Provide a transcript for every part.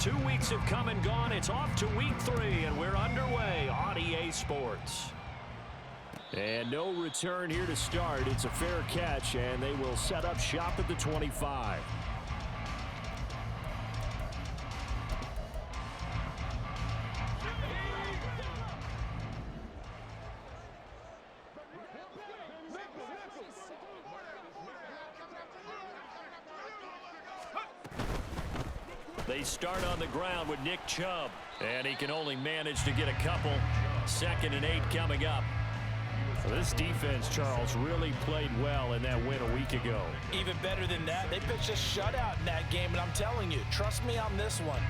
2 weeks have come and gone. It's off to week 3, and we're underway on EA Sports. And no return here to start. It's a fair catch, and they will set up shop at the 25. They start on the ground with Nick Chubb, and he can only manage to get a couple. 2nd and 8 coming up. This defense, Charles, really played well in that win a week ago. Even better than that, they pitched a shutout in that game, and I'm telling you, trust me on this one.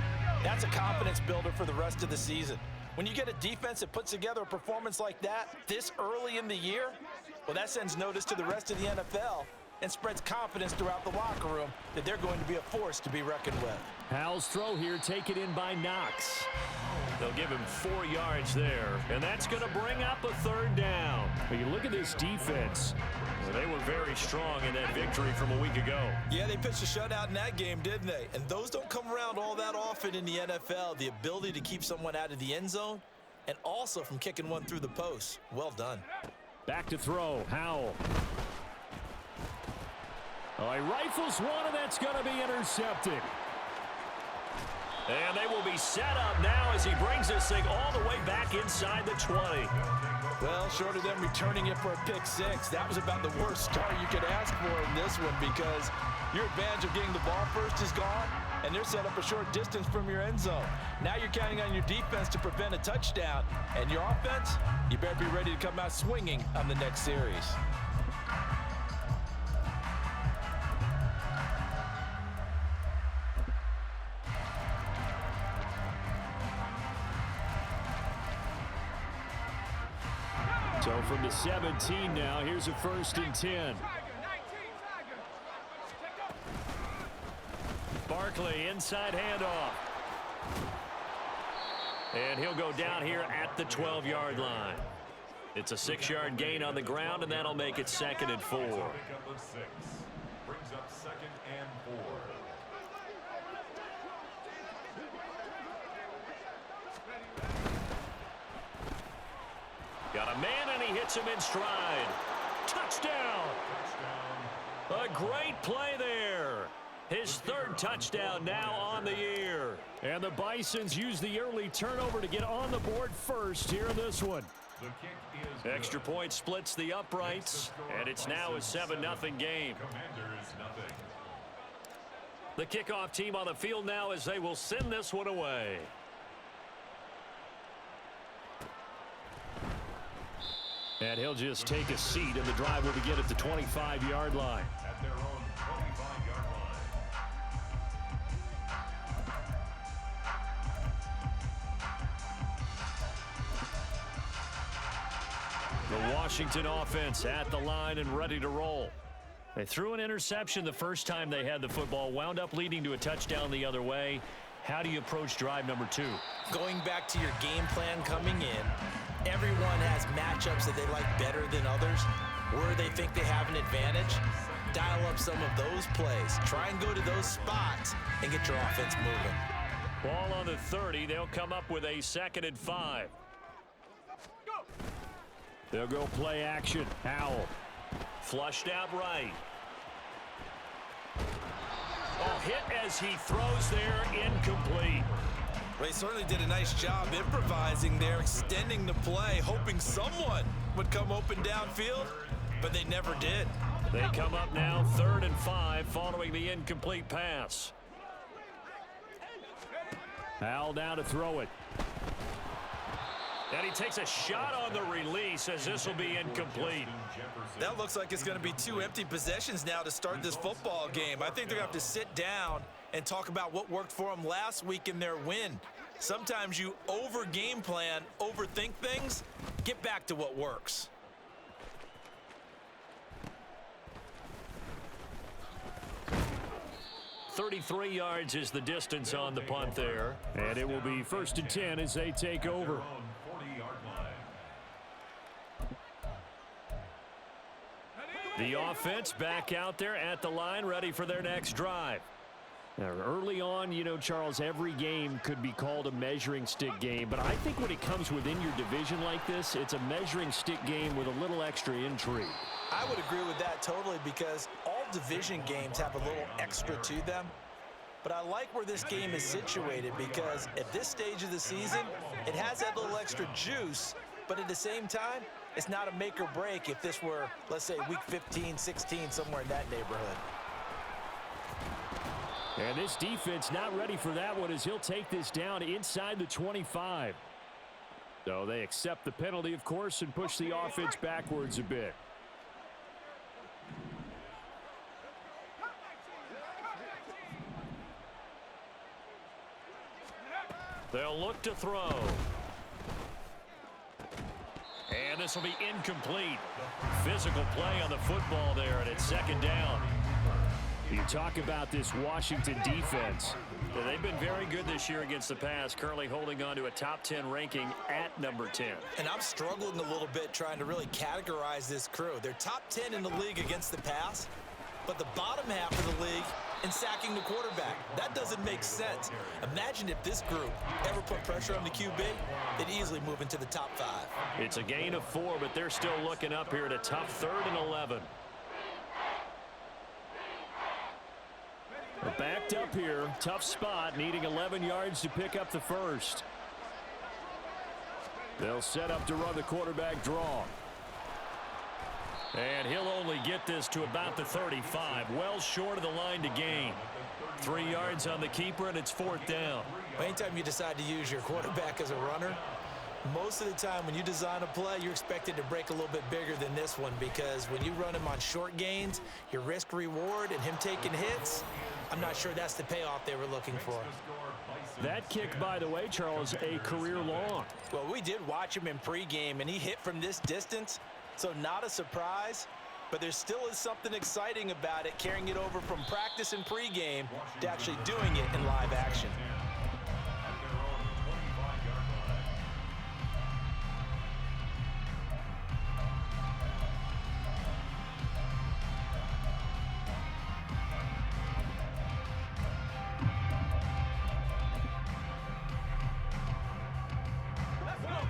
That's a confidence builder for the rest of the season. When you get a defense that puts together a performance like that this early in the year, well, that sends notice to the rest of the NFL and spreads confidence throughout the locker room that they're going to be a force to be reckoned with. Howell's throw here taken in by Knox. They'll give him 4 yards there, and that's going to bring up a 3rd down. But you look at this defense. Well, they were very strong in that victory from a week ago. Yeah, they pitched a shutout in that game, didn't they? And those don't come around all that often in the NFL. The ability to keep someone out of the end zone and also from kicking one through the post. Well done. Back to throw. Howell. Oh, he rifles one, and that's going to be intercepted. And they will be set up now as he brings this thing all the way back inside the 20. Well, short of them returning it for a pick 6, that was about the worst start you could ask for in this one because your advantage of getting the ball first is gone, and they're set up a short distance from your end zone. Now you're counting on your defense to prevent a touchdown, and your offense, you better be ready to come out swinging on the next series. So from the 17 now, here's a 1st and 10. Barkley, inside handoff. And he'll go down here at the 12-yard line. It's a 6-yard gain on the ground, and that'll make it 2nd and 4. Brings up 2nd and 4. Got a man, and he hits him in stride. Touchdown! A great play there. His 3rd touchdown now on the year. And the Bisons use the early turnover to get on the board first here in this one. Extra point splits the uprights, and it's now a 7-0 game. The kickoff team on the field now as they will send this one away. And he'll just take a seat, and the drive will begin at the 25-yard line. At their own 25-yard line. The Washington offense at the line and ready to roll. They threw an interception the first time they had the football, wound up leading to a touchdown the other way. How do you approach drive number 2? Going back to your game plan coming in, everyone has matchups that they like better than others, where they think they have an advantage. Dial up some of those plays. Try and go to those spots and get your offense moving. Ball on the 30. They'll come up with a 2nd and 5. They'll go play action. Howell. Flushed out right. Oh, hit as he throws there, incomplete. Well, he certainly did a nice job improvising there, extending the play, hoping someone would come open downfield, but they never did. They come up now 3rd and 5 following the incomplete pass. Howell down to throw it. And he takes a shot on the release as this will be incomplete. That looks like it's going to be 2 empty possessions now to start this football game. I think they're going to have to sit down and talk about what worked for them last week in their win. Sometimes you over-game plan, overthink things, get back to what works. .33 yards is the distance on the punt there. And it will be 1st and 10 as they take over. The offense back out there at the line, ready for their next drive. Now, early on, you know, Charles, every game could be called a measuring stick game, but I think when it comes within your division like this, it's a measuring stick game with a little extra intrigue. I would agree with that totally because all division games have a little extra to them. But I like where this game is situated because at this stage of the season, it has that little extra juice, but at the same time, it's not a make or break if this were, let's say, week 15, 16, somewhere in that neighborhood. And this defense not ready for that one as he'll take this down inside the 25. So they accept the penalty, of course, and push the offense backwards a bit. They'll look to throw. And this will be incomplete. Physical play on the football there, and it's second down. You talk about this Washington defense. They've been very good this year against the pass, currently holding on to a top 10 ranking at number 10. And I'm struggling a little bit trying to really categorize this crew. They're top 10 in the league against the pass, but the bottom half of the league in sacking the quarterback. That doesn't make sense. Imagine if this group ever put pressure on the QB, they'd easily move into the top 5. It's a gain of 4, but they're still looking up here at a tough 3rd and 11. We're backed up here. Tough spot, needing 11 yards to pick up the first. They'll set up to run the quarterback draw. And he'll only get this to about the 35. Well short of the line to gain. 3 yards on the keeper, and it's 4th down. Anytime you decide to use your quarterback as a runner, most of the time when you design a play, you're expected to break a little bit bigger than this one because when you run him on short gains, your risk-reward and him taking hits, I'm not sure that's the payoff they were looking for. That kick, by the way, Charles, a career long. Well, we did watch him in pregame, and he hit from this distance, so not a surprise. But there still is something exciting about it, carrying it over from practice and pregame to actually doing it in live action.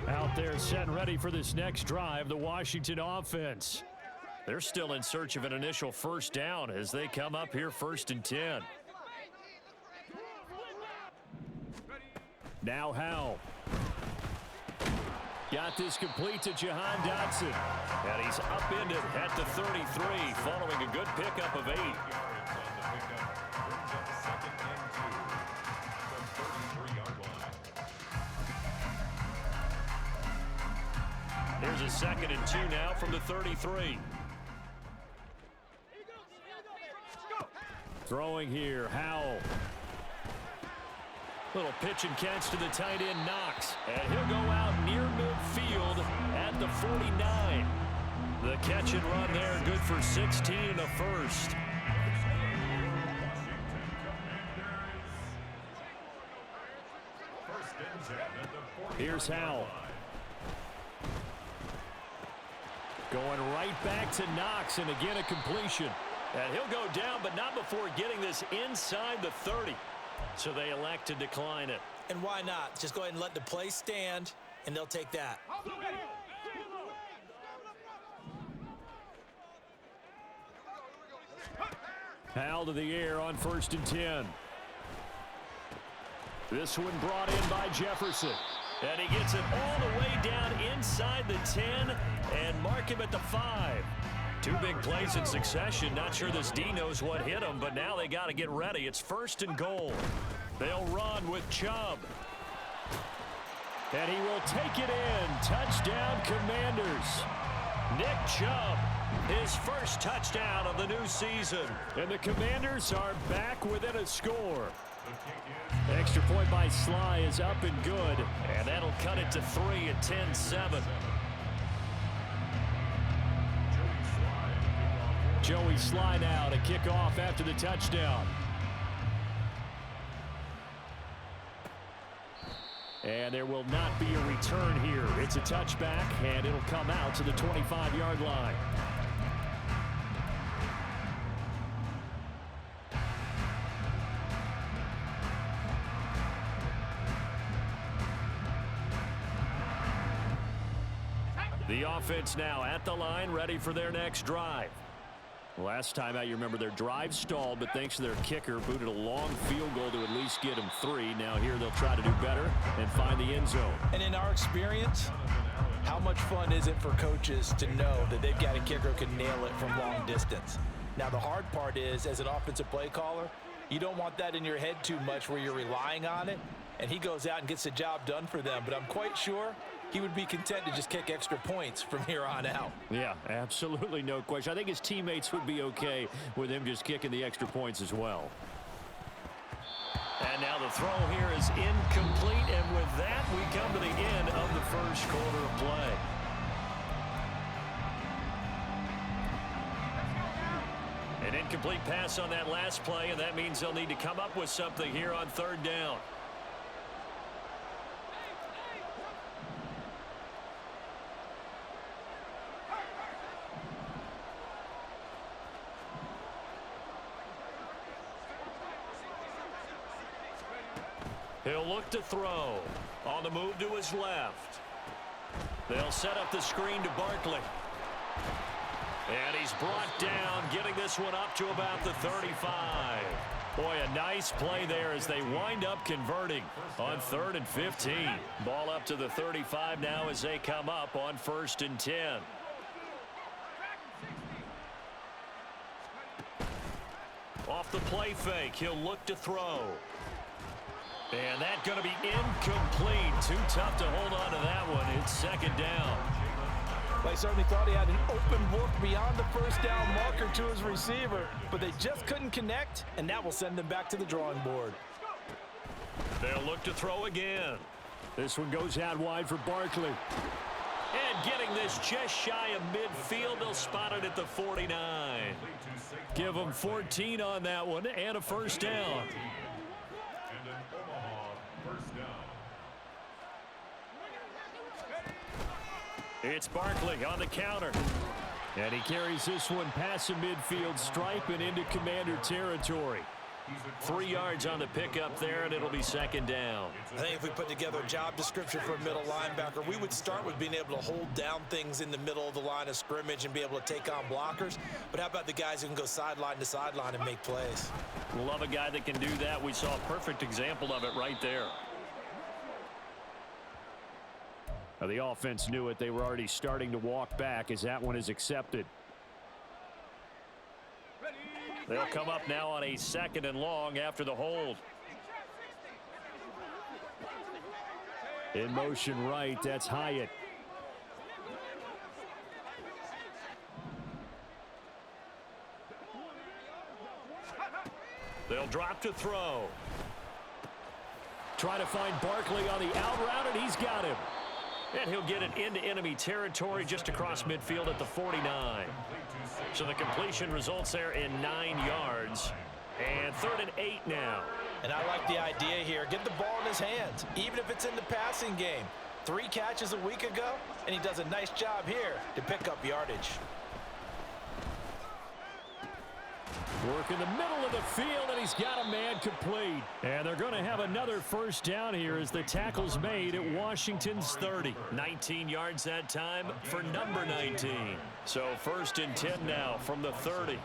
Out there set and ready for this next drive, the Washington offense. They're still in search of an initial first down as they come up here 1st and 10. Now Howell. Got this complete to Jahan Dotson. And he's upended at the 33 following a good pickup of 8. Here's a 2nd and 2 now from the 33. Throwing here, Howell. Little pitch and catch to the tight end, Knox. And he'll go out near midfield at the 49. The catch and run there, good for 16 and a first. Here's Howell. Going right back to Knox, and again a completion. And he'll go down, but not before getting this inside the 30. So they elect to decline it. And why not? Just go ahead and let the play stand, and they'll take that. Howell to the air on 1st and 10. This one brought in by Jefferson. And he gets it all the way down inside the 10 and mark him at the 5. 2 big plays in succession. Not sure this D knows what hit him, but now they got to get ready. It's 1st and goal. They'll run with Chubb. And he will take it in. Touchdown, Commanders. Nick Chubb, his first touchdown of the new season. And the Commanders are back within a score. Extra point by Sly is up and good. And that'll cut it to 3 at 10-7. Joey Sly now to kick off after the touchdown. And there will not be a return here. It's a touchback, and it'll come out to the 25-yard line. The offense now at the line, ready for their next drive. Last time out, you remember their drive stalled, but thanks to their kicker, booted a long field goal to at least get them 3. Now here they'll try to do better and find the end zone. And in our experience, how much fun is it for coaches to know that they've got a kicker who can nail it from long distance? Now the hard part is, as an offensive play caller, you don't want that in your head too much where you're relying on it, and he goes out and gets the job done for them. But I'm quite sure he would be content to just kick extra points from here on out. Yeah, absolutely no question. I think his teammates would be okay with him just kicking the extra points as well. And now the throw here is incomplete, and with that, we come to the end of the first quarter of play. An incomplete pass on that last play, and that means they'll need to come up with something here on third down. He'll look to throw. On the move to his left. They'll set up the screen to Barkley. And he's brought down, getting this one up to about the 35. Boy, a nice play there as they wind up converting on 3rd and 15. Ball up to the 35 now as they come up on 1st and 10. Off the play fake, he'll look to throw. And that's going to be incomplete. Too tough to hold on to that one. It's 2nd down. They certainly thought he had an open look beyond the first down marker to his receiver, but they just couldn't connect, and that will send them back to the drawing board. They'll look to throw again. This one goes out wide for Barkley. And getting this just shy of midfield, they'll spot it at the 49. Give them 14 on that one and a 1st down. It's Barkley on the counter. And he carries this one past the midfield stripe and into Commander territory. 3 yards on the pickup there, and it'll be 2nd down. I think if we put together a job description for a middle linebacker, we would start with being able to hold down things in the middle of the line of scrimmage and be able to take on blockers. But how about the guys who can go sideline to sideline and make plays? Love a guy that can do that. We saw a perfect example of it right there. Now, the offense knew it. They were already starting to walk back as that one is accepted. They'll come up now on a 2nd and long after the hold. In motion right, that's Hyatt. They'll drop to throw. Try to find Barkley on the out route, and he's got him. And he'll get it into enemy territory just across midfield at the 49. So the completion results there in 9 yards. And 3rd and 8 now. And I like the idea here. Get the ball in his hands, even if it's in the passing game. 3 catches a week ago, and he does a nice job here to pick up yardage. Work in the middle of the field, and he's got a man complete. And they're going to have another 1st down here as the tackle's made at Washington's 30. 19 yards that time for number 19. So 1st and 10 now from the 30.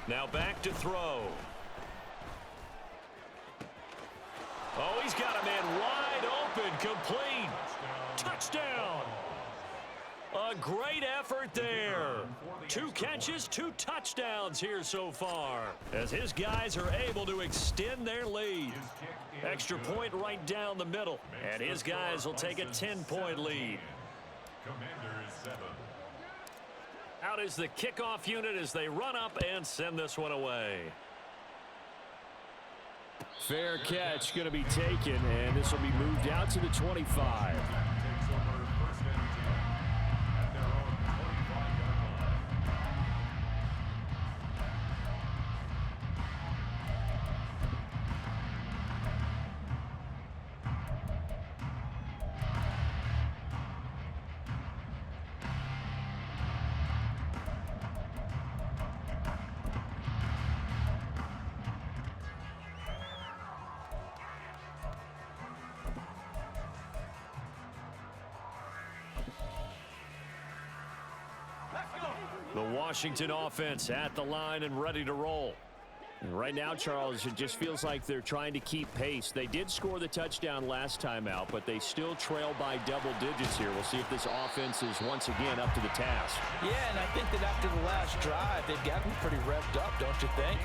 Now back to throw. Oh, he's got a man wide open, complete. Touchdown. A great effort there. 2 catches, 2 touchdowns here so far as his guys are able to extend their lead. Extra point right down the middle, and his guys will take a 10-point lead. Out is the kickoff unit as they run up and send this one away. Fair catch going to be taken, and this will be moved out to the 25. The Washington offense at the line and ready to roll. And right now, Charles, it just feels like they're trying to keep pace. They did score the touchdown last time out, but they still trail by double digits here. We'll see if this offense is once again up to the task. Yeah, and I think that after the last drive, they've gotten pretty revved up, don't you think?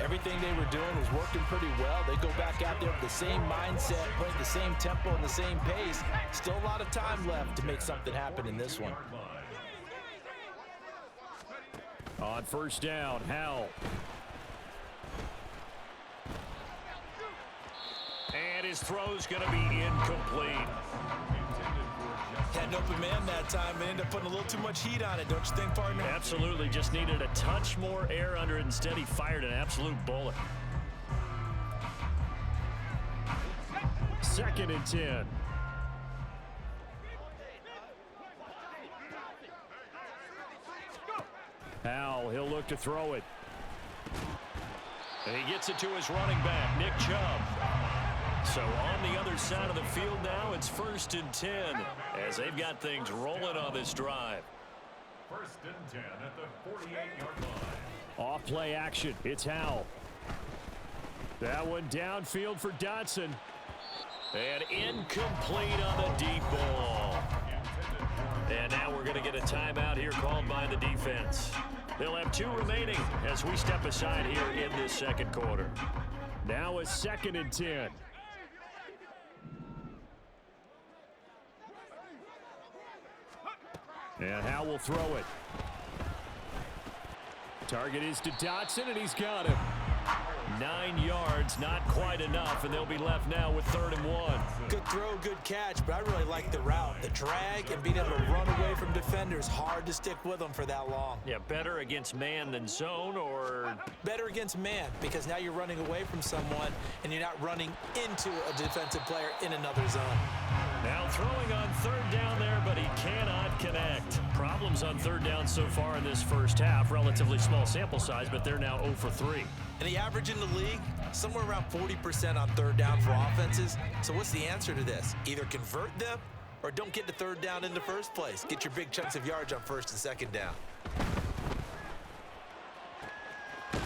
Everything they were doing was working pretty well. They go back out there with the same mindset, playing the same tempo and the same pace. Still a lot of time left to make something happen in this one. On first down, Howell. And his throw's going to be incomplete. Had an open man that time and ended up putting a little too much heat on it, don't you think, partner? Absolutely. Just needed a touch more air under it. Instead, he fired an absolute bullet. 2nd and 10. Howell, he'll look to throw it. And he gets it to his running back, Nick Chubb. So on the other side of the field now, it's 1st and 10 as they've got things rolling on this drive. 1st and 10 at the 48-yard line. Off play action. It's Howell. That one downfield for Dotson. And incomplete on the deep ball. And now we're going to get a timeout here called by the defense. They'll have 2 remaining as we step aside here in this second quarter. Now a 2nd and 10. And Howell will throw it. Target is to Dotson, and he's got him. 9 yards, not quite enough, and they'll be left now with 3rd and 1. Good throw, good catch, but I really like the route. The drag and being able to run away from defenders. Hard to stick with them for that long. Yeah, better against man than zone, or? Better against man, because now you're running away from someone, and you're not running into a defensive player in another zone. Now throwing on 3rd down there, but he cannot connect. Problems on 3rd down so far in this first half. Relatively small sample size, but they're now 0 for 3. And the average in the league, somewhere around 40% on 3rd down for offenses. So what's the answer to this? Either convert them or don't get to 3rd down in the first place. Get your big chunks of yards on 1st and 2nd down.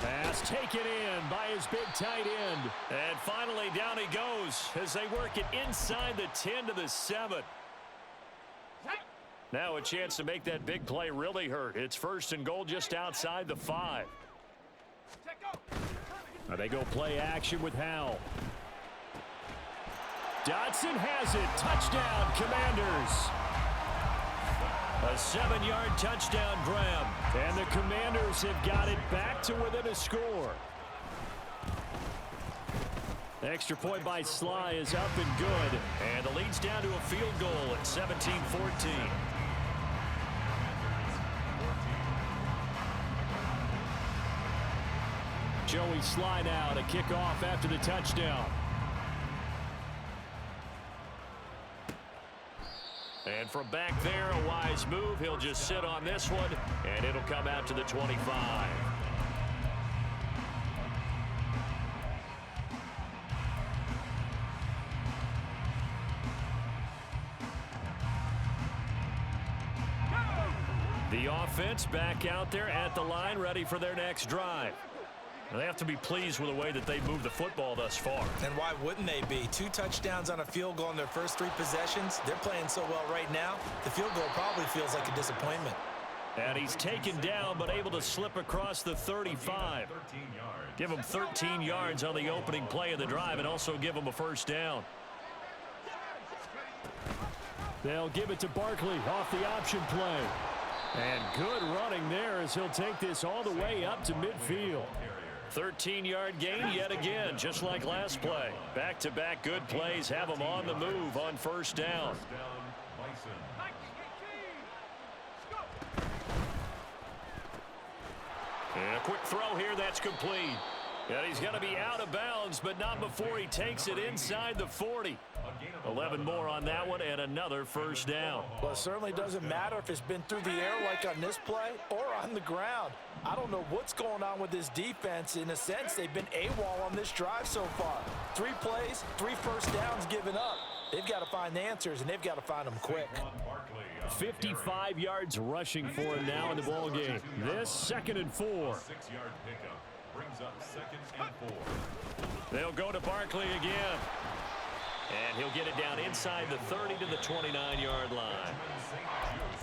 Pass taken in by his big tight end. And finally down he goes as they work it inside the 10 to the 7. Now a chance to make that big play really hurt. It's 1st and goal just outside the 5. Now they go play action with Howell. Dotson has it. Touchdown, Commanders. A 7-yard touchdown grab. And the Commanders have got it back to within a score. The extra point by Sly is up and good. And the lead's down to a field goal at 17-14. Joey Sly now to kick off after the touchdown. And from back there, a wise move. He'll just sit on this one, and it'll come out to the 25. The offense back out there at the line, ready for their next drive. They have to be pleased with the way that they moved the football thus far. And why wouldn't they be? 2 touchdowns on a field goal in their first 3 possessions. They're playing so well right now, the field goal probably feels like a disappointment. And he's taken down, but able to slip across the 35. Give him 13 yards on the opening play of the drive and also give him a 1st down. They'll give it to Barkley off the option play. And good running there as he'll take this all the way up to midfield. 13-yard gain yet again, just like last play. Back-to-back good plays have him on the move on 1st down. And a quick throw here, that's complete. And he's going to be out of bounds, but not before he takes it inside the 40. 11 more on that one and another 1st down. Well, it certainly doesn't matter if it's been through the air like on this play or on the ground. I don't know what's going on with this defense. In a sense, they've been AWOL on this drive so far. 3 plays, 3 first downs given up. They've got to find the answers, and they've got to find them quick. 55 yards rushing for him now in the ball game. This 2nd and 4. 6-yard pickup brings up 2nd and 4. They'll go to Barkley again. And he'll get it down inside the 30 to the 29-yard line.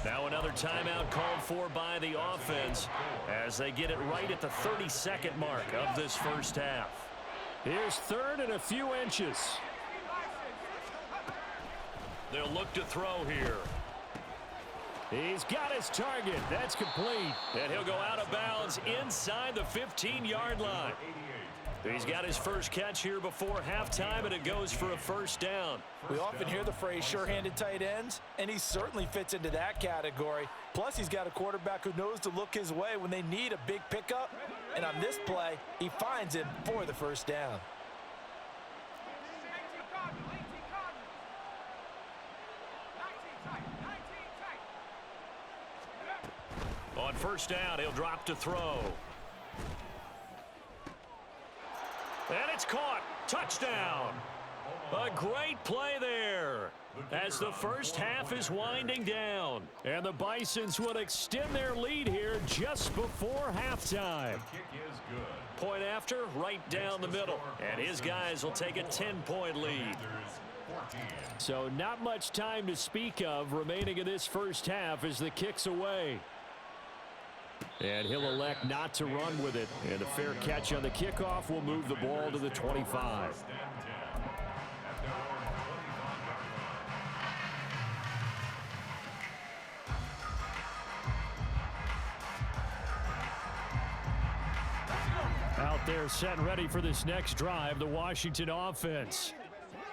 Now another timeout called for by the offense as they get it right at the 32nd mark of this first half. Here's 3rd and a few inches. They'll look to throw here. He's got his target. That's complete. And he'll go out of bounds inside the 15-yard line. He's got his first catch here before halftime, and it goes for a first down. We often hear the phrase sure-handed tight ends, and he certainly fits into that category. Plus, he's got a quarterback who knows to look his way when they need a big pickup. And on this play, he finds him for the first down. On first down, he'll drop to throw. And it's caught. Touchdown. A great play there as the first half is winding down. And the Bisons will extend their lead here just before halftime. Kick is good. Point after, right down the middle. And his guys will take a 10-point lead. So not much time to speak of remaining in this first half as the kick's away. And he'll elect not to run with it. And a fair catch on the kickoff will move the ball to the 25. Out there set and ready for this next drive, the Washington offense.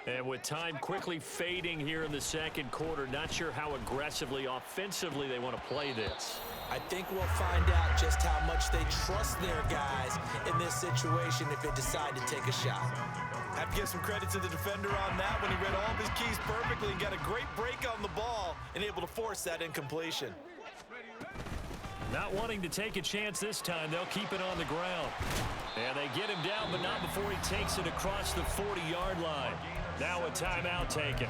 And with time quickly fading here in the second quarter, not sure how aggressively, offensively they want to play this. I think we'll find out just how much they trust their guys in this situation if they decide to take a shot. I have to give some credit to the defender on that when he read all of his keys perfectly and got a great break on the ball and able to force that incompletion. Not wanting to take a chance this time, they'll keep it on the ground. And they get him down, but not before he takes it across the 40-yard line. Now a timeout taken.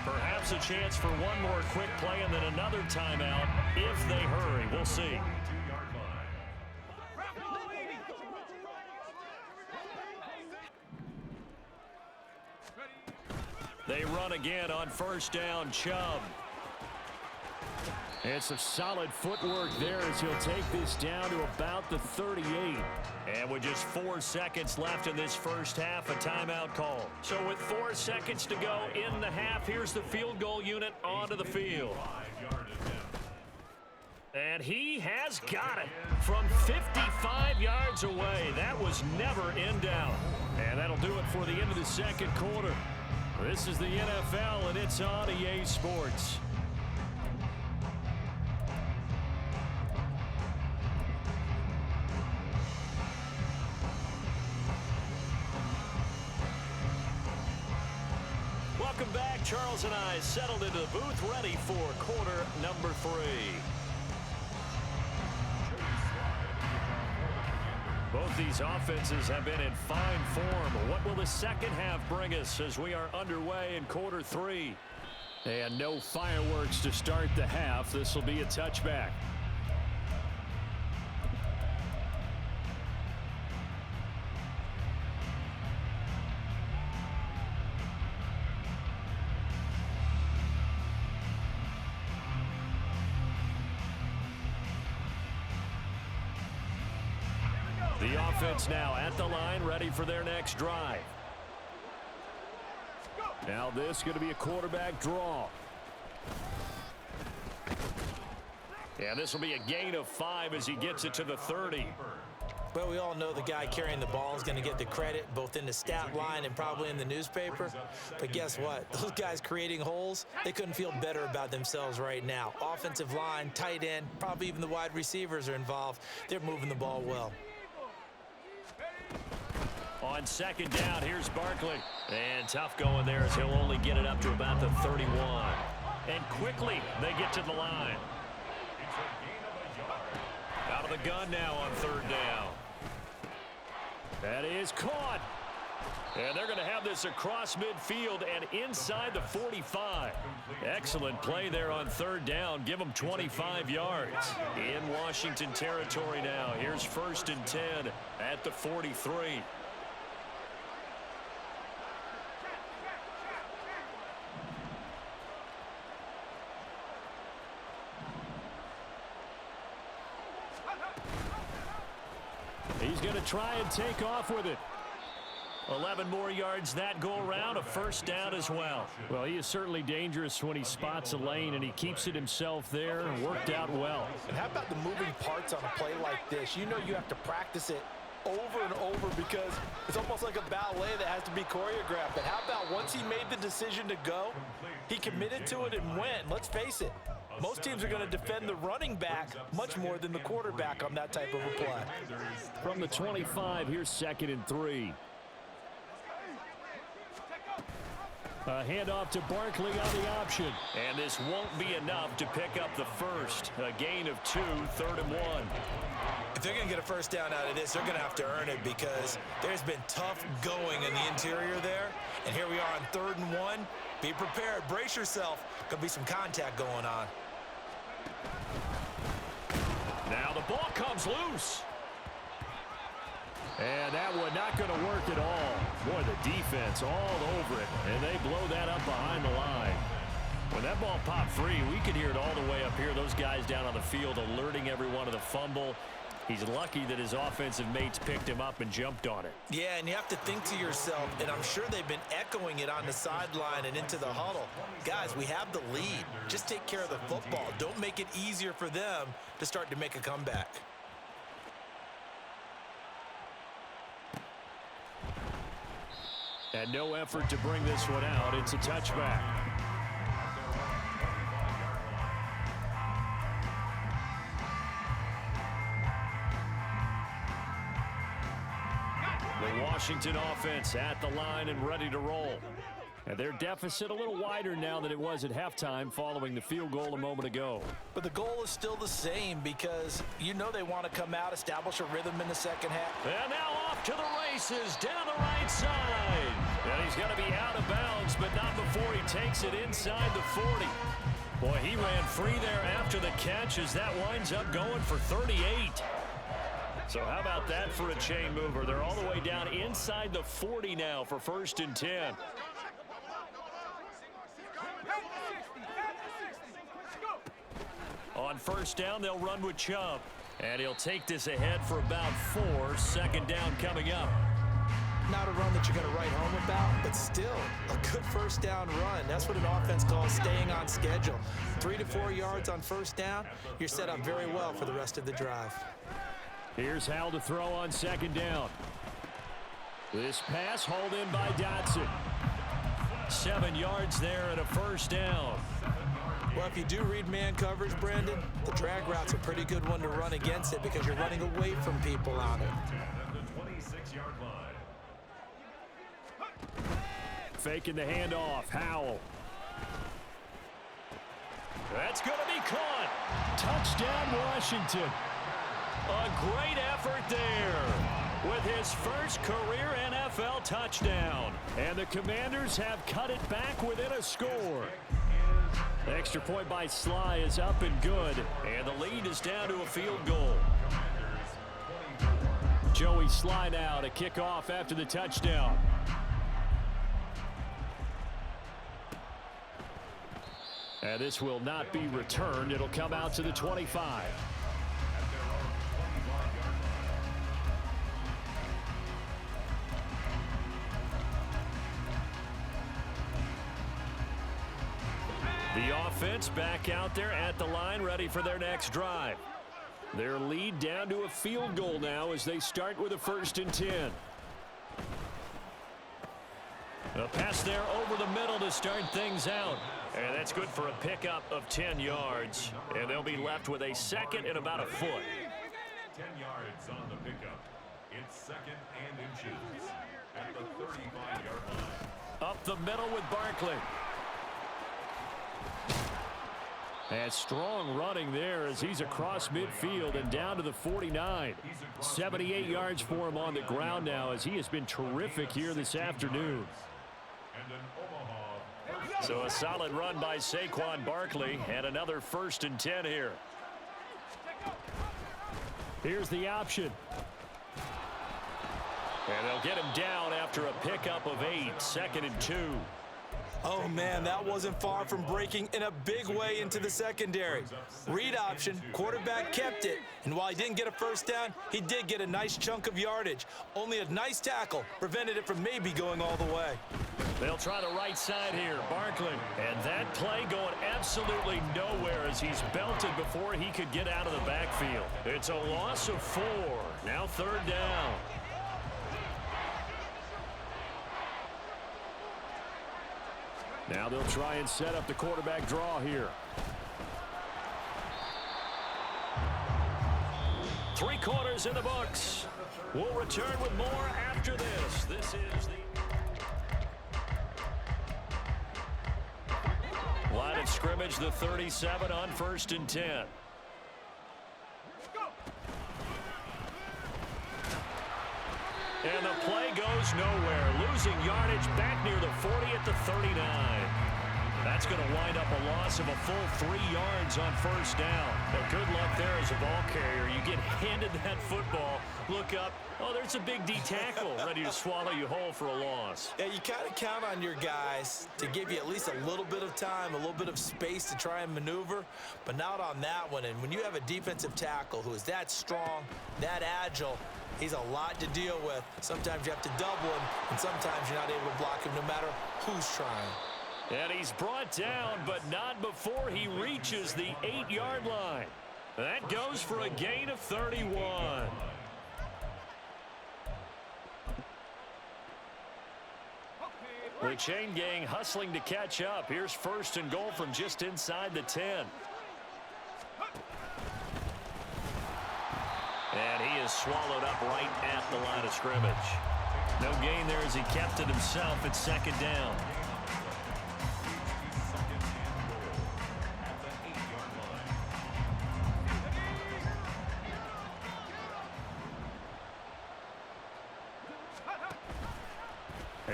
Perhaps a chance for one more quick play and then another timeout if they hurry. We'll see. They run again on first down. Chubb. And some solid footwork there as he'll take this down to about the 38. And with just 4 seconds left in this first half, a timeout call. So with 4 seconds to go in the half, here's the field goal unit onto the field. And he has got it from 55 yards away. That was never in doubt. And that'll do it for the end of the second quarter. This is the NFL, and it's on EA Sports. Welcome back. Charles and I settled into the booth, ready for quarter number 3. Both these offenses have been in fine form. What will the second half bring us as we are underway in quarter 3? And no fireworks to start the half. This will be a touchback. The offense now at the line, ready for their next drive. Now this is going to be a quarterback draw. And this will be a gain of 5 as he gets it to the 30. Well, we all know the guy carrying the ball is going to get the credit both in the stat line and probably in the newspaper. But guess what? Those guys creating holes, they couldn't feel better about themselves right now. Offensive line, tight end, probably even the wide receivers are involved. They're moving the ball well. On second down, here's Barkley. And tough going there as he'll only get it up to about the 31. And quickly, they get to the line. Out of the gun now on third down. That is caught. And they're going to have this across midfield and inside the 45. Excellent play there on third down. Give them 25 yards. In Washington territory now. Here's 1st and 10 at the 43. He's going to try and take off with it. 11 more yards that go around, a 1st down as well. Well, he is certainly dangerous when he spots a lane, and he keeps it himself there and worked out well. And how about the moving parts on a play like this? You know you have to practice it over and over because it's almost like a ballet that has to be choreographed. But how about once he made the decision to go, he committed to it and went. Let's face it, most teams are going to defend the running back much more than the quarterback on that type of a play. From the 25, here's 2nd and 3. A handoff to Barkley on the option. And this won't be enough to pick up the first. A gain of 2, 3rd and 1. If they're going to get a 1st down out of this, they're going to have to earn it because there's been tough going in the interior there. And here we are on 3rd and 1. Be prepared. Brace yourself. Could be some contact going on. Now the ball comes loose. And that one not going to work at all. Boy, the defense all over it. And they blow that up behind the line. When that ball popped free, we could hear it all the way up here. Those guys down on the field alerting everyone of the fumble. He's lucky that his offensive mates picked him up and jumped on it. Yeah, and you have to think to yourself, and I'm sure they've been echoing it on the sideline and into the huddle. Guys, we have the lead. Just take care of the football. Don't make it easier for them to start to make a comeback. And no effort to bring this one out. It's a touchback. The Washington offense at the line and ready to roll. And their deficit a little wider now than it was at halftime following the field goal a moment ago. But the goal is still the same because you know they want to come out, establish a rhythm in the second half. And now off to the races down the right side. And he's going to be out of bounds, but not before he takes it inside the 40. Boy, he ran free there after the catch as that winds up going for 38. So how about that for a chain mover? They're all the way down inside the 40 now for 1st and 10. On 1st down, they'll run with Chubb. And he'll take this ahead for about 4. 2nd down coming up. Not a run that you're going to write home about, but still a good 1st down run. That's what an offense calls staying on schedule. 3 to 4 yards on 1st down, you're set up very well for the rest of the drive. Here's Howell to throw on 2nd down. This pass hauled in by Dotson. 7 yards there and a 1st down. Well, if you do read man coverage, Brandon, the drag route's a pretty good one to run against it because you're running away from people on it. Faking the handoff. Howell. That's going to be caught. Touchdown, Washington. A great effort there with his first career NFL touchdown. And the Commanders have cut it back within a score. The extra point by Sly is up and good. And the lead is down to a field goal. Joey Sly now to kick off after the touchdown. And this will not be returned. It'll come out to the 25. The offense back out there at the line, ready for their next drive. Their lead down to a field goal now as they start with a 1st and 10. A pass there over the middle to start things out. And that's good for a pickup of 10 yards. And they'll be left with a 2nd and about a foot. 10 yards on the pickup. It's 2nd and inches at the 35-yard line. Up the middle with Barkley. And strong running there as he's across midfield and down to the 49. 78 yards for him on the ground now as he has been terrific here this afternoon. So a solid run by Saquon Barkley and another 1st and 10 here. Here's the option. And they'll get him down after a pickup of 8, 2nd and 2. Oh, man, that wasn't far from breaking in a big way into the secondary. Read option, quarterback kept it, and while he didn't get a first down, he did get a nice chunk of yardage. Only a nice tackle prevented it from maybe going all the way. They'll try the right side here, Barkley. And that play going absolutely nowhere as he's belted before he could get out of the backfield. It's a loss of 4. Now 3rd down. Now they'll try and set up the quarterback draw here. 3 quarters in the books. We'll return with more after this. This is the line of scrimmage, the 37 on 1st and 10. And the play goes nowhere. Losing yardage back near the 40 at the 39. That's going to wind up a loss of a full 3 yards on 1st down. But good luck there as a ball carrier. You get handed that football, look up, oh, there's a big D tackle ready to swallow you whole for a loss. Yeah, you kind of count on your guys to give you at least a little bit of time, a little bit of space to try and maneuver, but not on that one. And when you have a defensive tackle who is that strong, that agile, he's a lot to deal with. Sometimes you have to double him, and sometimes you're not able to block him no matter who's trying. And he's brought down, but not before he reaches the 8-yard line. That goes for a gain of 31. The chain gang hustling to catch up. Here's 1st and goal from just inside the 10. And he is swallowed up right at the line of scrimmage. No gain there as he kept it himself at 2nd down.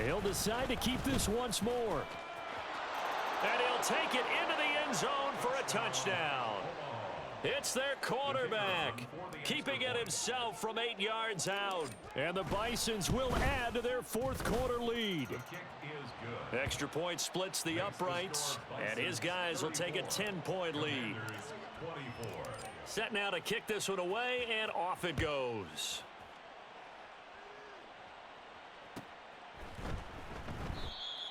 He'll decide to keep this once more. And he'll take it into the end zone for a touchdown. It's their quarterback, keeping it himself from 8 yards out. And the Bisons will add to their 4th quarter lead. Extra point splits the uprights, and his guys will take a 10-point lead. Set now to kick this one away, and off it goes.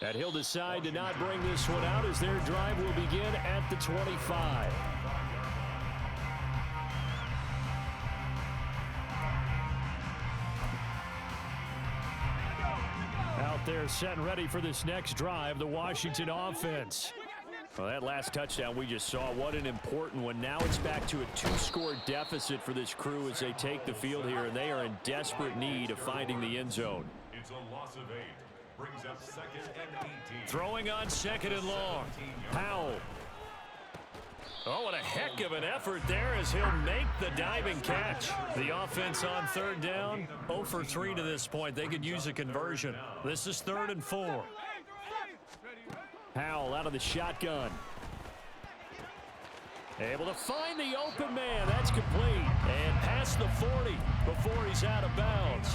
And he'll decide to not bring this one out as their drive will begin at the 25. Out there set and ready for this next drive, the Washington offense. Well, that last touchdown we just saw, what an important one. Now it's back to a 2-score deficit for this crew as they take the field here, and they are in desperate need of finding the end zone. It's a loss of 8. Brings up 2nd and 18. Throwing on 2nd and long. Powell. Oh, what a heck of an effort there as he'll make the diving catch. The offense on 3rd down, 0 for 3 to this point. They could use a conversion. This is 3rd and 4. Powell out of the shotgun. Able to find the open man. That's complete. And past the 40 before he's out of bounds.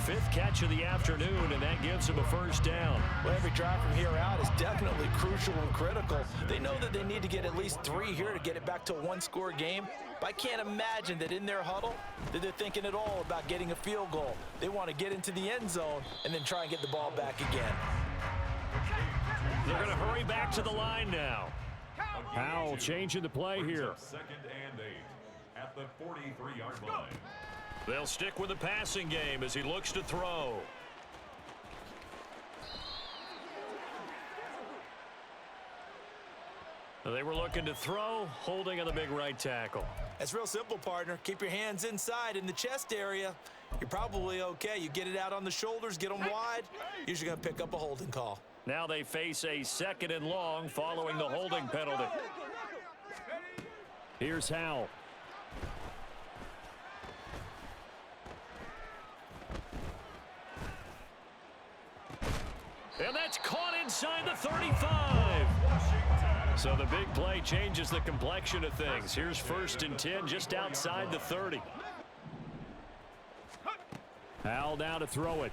5th catch of the afternoon, and that gives him a 1st down. Well, every drive from here out is definitely crucial and critical. They know that they need to get at least 3 here to get it back to a 1-score game. But I can't imagine that in their huddle that they're thinking at all about getting a field goal. They want to get into the end zone and then try and get the ball back again. They're going to hurry back to the line now. Powell changing the play here. 2nd and 8 at the 43-yard line. They'll stick with the passing game as he looks to throw. They were looking to throw, holding on the big right tackle. That's real simple, partner. Keep your hands inside in the chest area. You're probably okay. You get it out on the shoulders, get them wide. Usually going to pick up a holding call. Now they face a 2nd and long following the holding penalty. Here's Howell. And that's caught inside the 35. So the big play changes the complexion of things. Here's 1st and 10 just outside the 30. Howell now to throw it.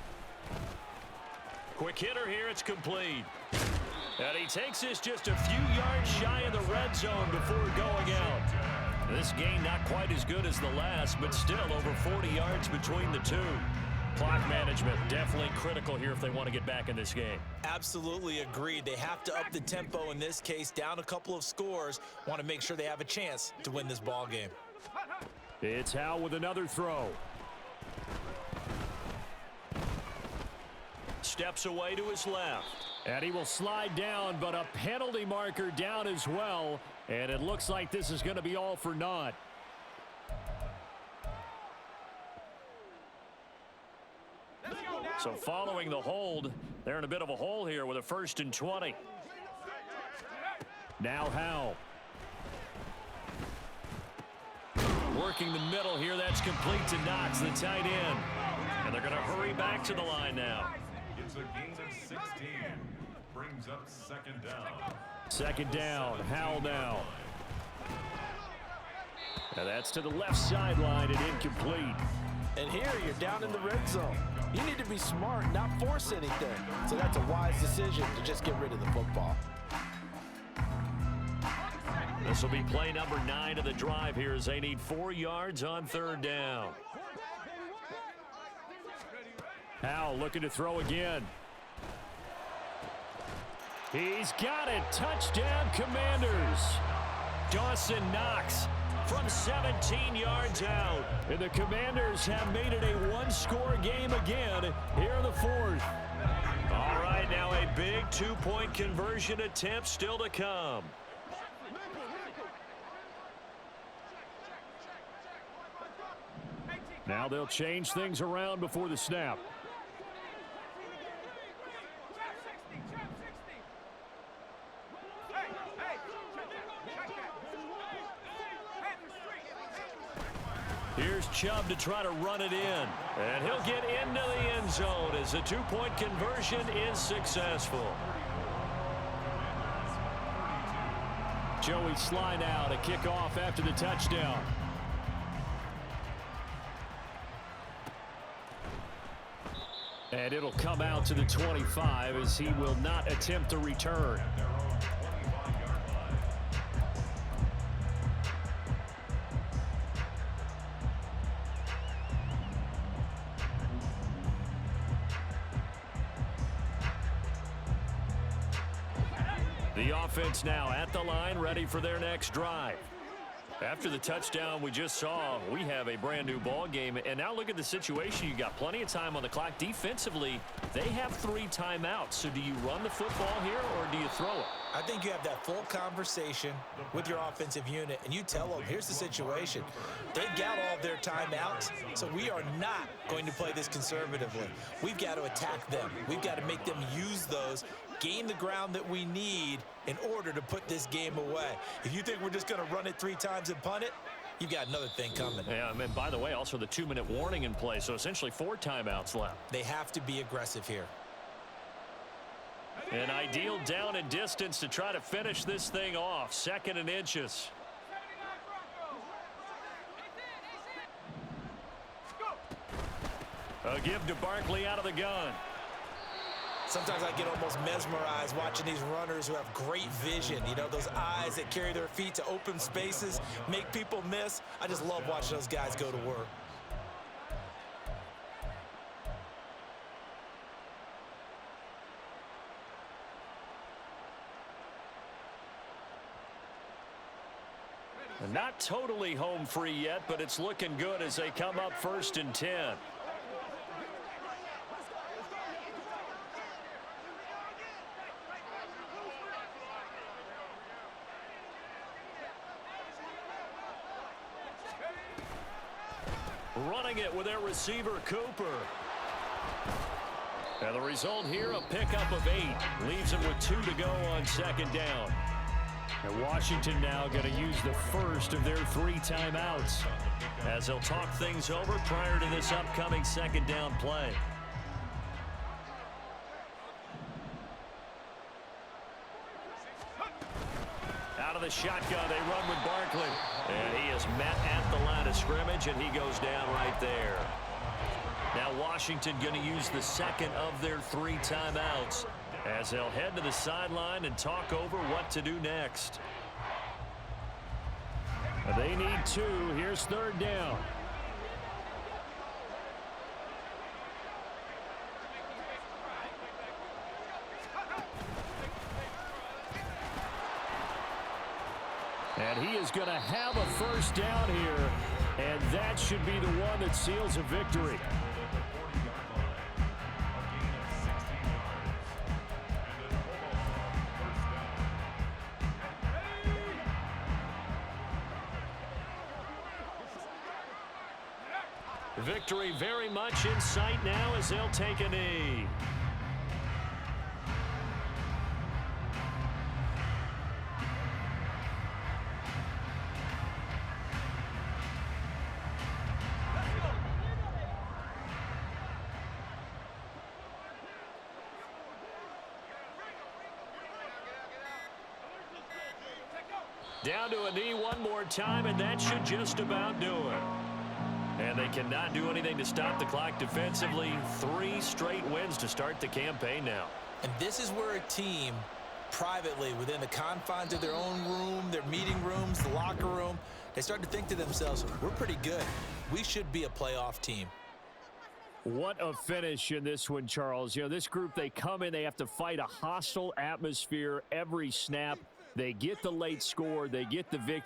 Quick hitter here. It's complete. And he takes this just a few yards shy of the red zone before going out. This gain not quite as good as the last, but still over 40 yards between the two. Clock management definitely critical here if they want to get back in this game. Absolutely agreed. They have to up the tempo in this case, down a couple of scores. Want to make sure they have a chance to win this ball game. It's Howell with another throw. Steps away to his left. And he will slide down, but a penalty marker down as well. And it looks like this is going to be all for naught. So following the hold, they're in a bit of a hole here with a 1st and 20. Now Howell. Working the middle here. That's complete to Knox, the tight end. And they're going to hurry back to the line now. It's a gain of 16. Brings up 2nd down. 2nd down. Howell now. And that's to the left sideline and incomplete. And here you're down in the red zone. You need to be smart, not force anything. So that's a wise decision to just get rid of the football. This will be play number 9 of the drive here as they need 4 yards on 3rd down. Howell looking to throw again. He's got it. Touchdown, Commanders. Dawson Knox from 17 yards out. And the Commanders have made it a one-score game again here in the 4th. All right, now a big 2-point conversion attempt still to come. Now they'll change things around before the snap. Here's Chubb to try to run it in. And he'll get into the end zone as the 2-point conversion is successful. Joey slide out, a kickoff after the touchdown. And it'll come out to the 25 as he will not attempt to return. The offense now at the line, ready for their next drive. After the touchdown we just saw, we have a brand new ball game. And now look at the situation. You got plenty of time on the clock. Defensively, they have 3 timeouts. So do you run the football here or do you throw it? I think you have that full conversation with your offensive unit, and you tell them, here's the situation. They've got all of their timeouts, so we are not going to play this conservatively. We've got to attack them. We've got to make them use those, gain the ground that we need in order to put this game away. If you think we're just going to run it 3 times and punt it, you've got another thing coming. Yeah, and by the way, also the 2-minute warning in play, so essentially 4 timeouts left. They have to be aggressive here. An ideal down and distance to try to finish this thing off. 2nd and inches. A give to Barkley out of the gun. Sometimes I get almost mesmerized watching these runners who have great vision. You know, those eyes that carry their feet to open spaces, make people miss. I just love watching those guys go to work. Not totally home free yet, but it's looking good as they come up 1st and 10. Running it with their receiver, Cooper. And the result here, a pickup of 8. Leaves him with 2 to go on 2nd down. And Washington now going to use the first of their 3 timeouts as they'll talk things over prior to this upcoming second down play. Out of the shotgun, they run with Barkley. And he is met at the line of scrimmage, and he goes down right there. Now Washington going to use the second of their 3 timeouts as they'll head to the sideline and talk over what to do next. They need 2. Here's 3rd down. And he is going to have a first down here, and that should be the one that seals a victory. Victory very much in sight now as they'll take a knee. Down to a knee one more time, and that should just about do it. And they cannot do anything to stop the clock defensively. 3 straight wins to start the campaign now. And this is where a team, privately, within the confines of their own room, their meeting rooms, the locker room, they start to think to themselves, we're pretty good. We should be a playoff team. What a finish in this one, Charles. You know, this group, they come in, they have to fight a hostile atmosphere every snap. They get the late score, they get the victory.